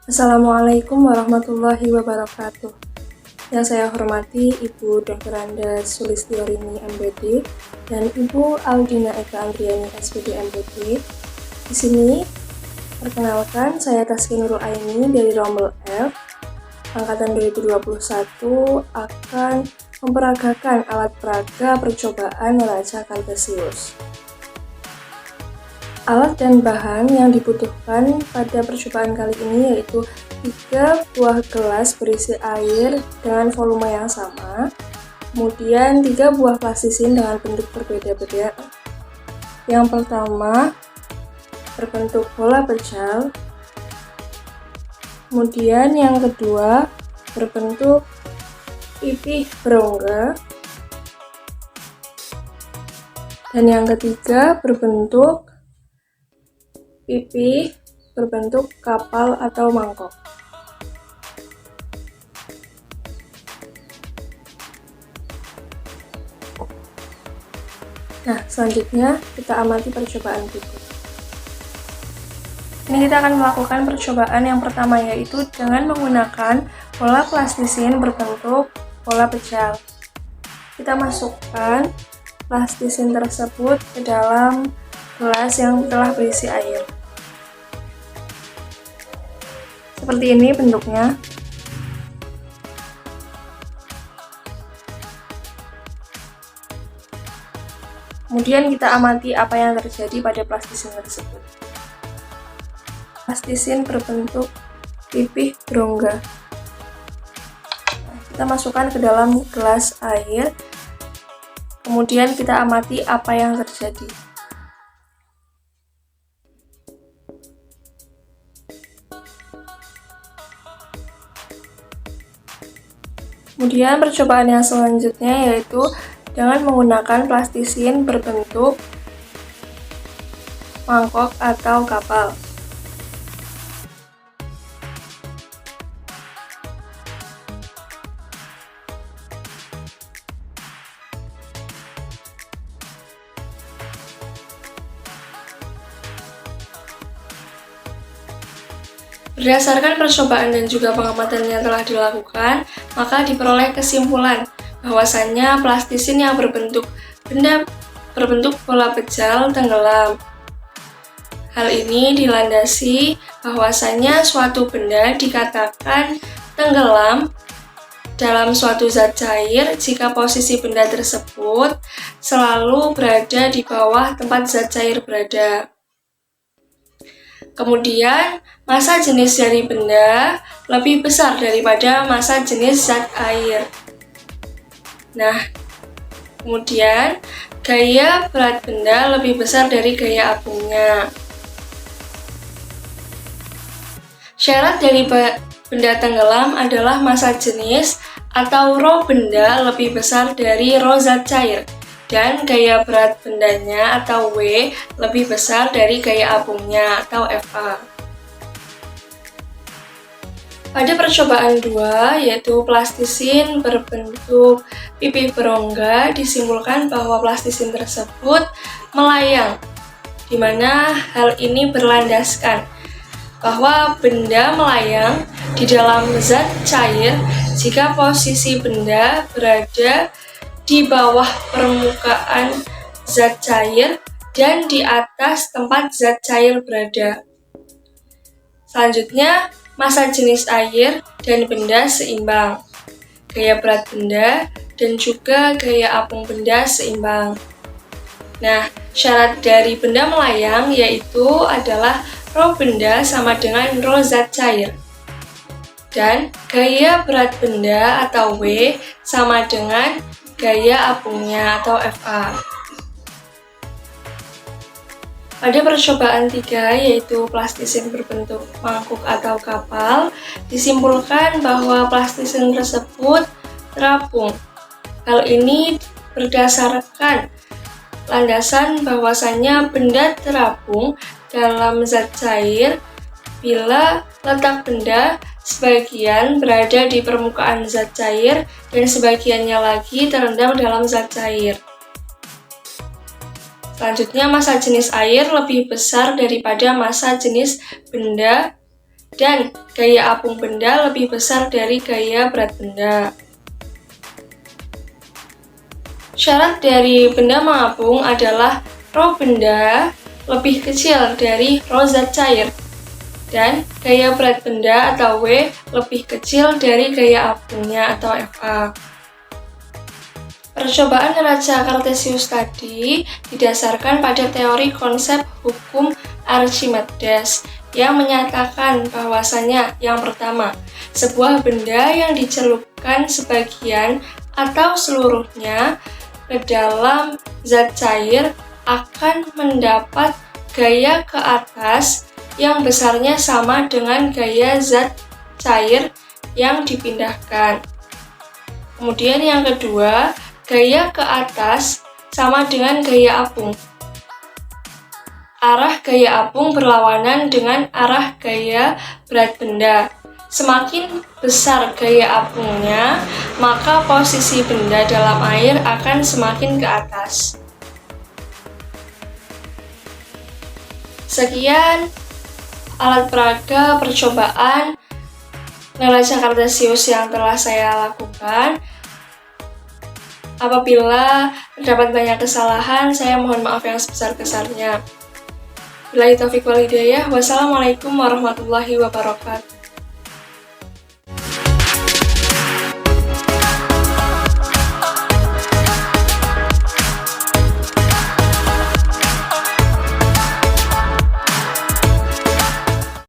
Assalamualaikum warahmatullahi wabarakatuh. Yang saya hormati Ibu Dr. Anda Sulistiorini MPD dan Ibu Aldina Eka Andriani SPD MPD. Di sini perkenalkan, saya Taskia Nurul Aini dari Rombel F angkatan 2021 akan memperagakan alat peraga percobaan neraca kartesius. Alat dan bahan yang dibutuhkan pada percobaan kali ini yaitu 3 buah gelas berisi air dengan volume yang sama, kemudian 3 buah plastisin dengan bentuk berbeda-beda. Yang pertama berbentuk bola pecal, kemudian yang kedua berbentuk pipih berongga, dan yang ketiga berbentuk pipih berbentuk kapal atau mangkok. Nah, selanjutnya kita amati percobaan berikut. Ini kita akan melakukan percobaan yang pertama, yaitu dengan menggunakan bola plastisin berbentuk bola pecal. Kita masukkan plastisin tersebut ke dalam gelas yang telah berisi air. Seperti ini bentuknya. Kemudian kita amati apa yang terjadi pada plastisin tersebut. Plastisin berbentuk pipih berongga. Kita masukkan ke dalam gelas air. Kemudian kita amati apa yang terjadi. Kemudian percobaan yang selanjutnya yaitu dengan menggunakan plastisin berbentuk mangkok atau kapal. Berdasarkan percobaan dan juga pengamatan yang telah dilakukan, maka diperoleh kesimpulan bahwasannya plastisin yang berbentuk bola pecal tenggelam. Hal ini dilandasi bahwasannya suatu benda dikatakan tenggelam dalam suatu zat cair jika posisi benda tersebut selalu berada di bawah tempat zat cair berada. Kemudian, massa jenis dari benda lebih besar daripada massa jenis zat air. Nah, kemudian gaya berat benda lebih besar dari gaya apungnya. Syarat dari benda tenggelam adalah massa jenis atau rho benda lebih besar dari rho zat cair, dan gaya berat bendanya atau W lebih besar dari gaya apungnya atau Fa. Pada percobaan 2, yaitu plastisin berbentuk pipih berongga, disimpulkan bahwa plastisin tersebut melayang, di mana hal ini berlandaskan bahwa benda melayang di dalam zat cair jika posisi benda berada di bawah permukaan zat cair dan di atas tempat zat cair berada. Selanjutnya, massa jenis air dan benda seimbang. Gaya berat benda dan juga gaya apung benda seimbang. Nah, syarat dari benda melayang yaitu adalah rho benda sama dengan rho zat cair. Dan gaya berat benda atau W sama dengan gaya apungnya atau Fa. Pada percobaan 3, yaitu plastisin berbentuk mangkuk atau kapal, disimpulkan bahwa plastisin tersebut terapung. Hal ini berdasarkan landasan bahwasannya benda terapung dalam zat cair bila letak benda sebagian berada di permukaan zat cair dan sebagiannya lagi terendam dalam zat cair. Selanjutnya, massa jenis air lebih besar daripada massa jenis benda dan gaya apung benda lebih besar dari gaya berat benda. Syarat dari benda mengapung adalah rho benda lebih kecil dari rho zat cair, dan gaya berat benda atau W lebih kecil dari gaya apungnya atau Fa. Percobaan neraca Kartesius tadi didasarkan pada teori konsep hukum Archimedes yang menyatakan bahwasanya yang pertama, sebuah benda yang dicelupkan sebagian atau seluruhnya ke dalam zat cair akan mendapat gaya ke atas yang besarnya sama dengan gaya zat cair yang dipindahkan. Kemudian yang kedua, gaya ke atas sama dengan gaya apung. Arah gaya apung berlawanan dengan arah gaya berat benda. Semakin besar gaya apungnya, maka posisi benda dalam air akan semakin ke atas. Sekian alat peraga percobaan neraca Kartesius yang telah saya lakukan. Apabila terdapat banyak kesalahan, saya mohon maaf yang sebesar-besarnya. Billahi taufiq wal hidayah. Wassalamualaikum warahmatullahi wabarakatuh.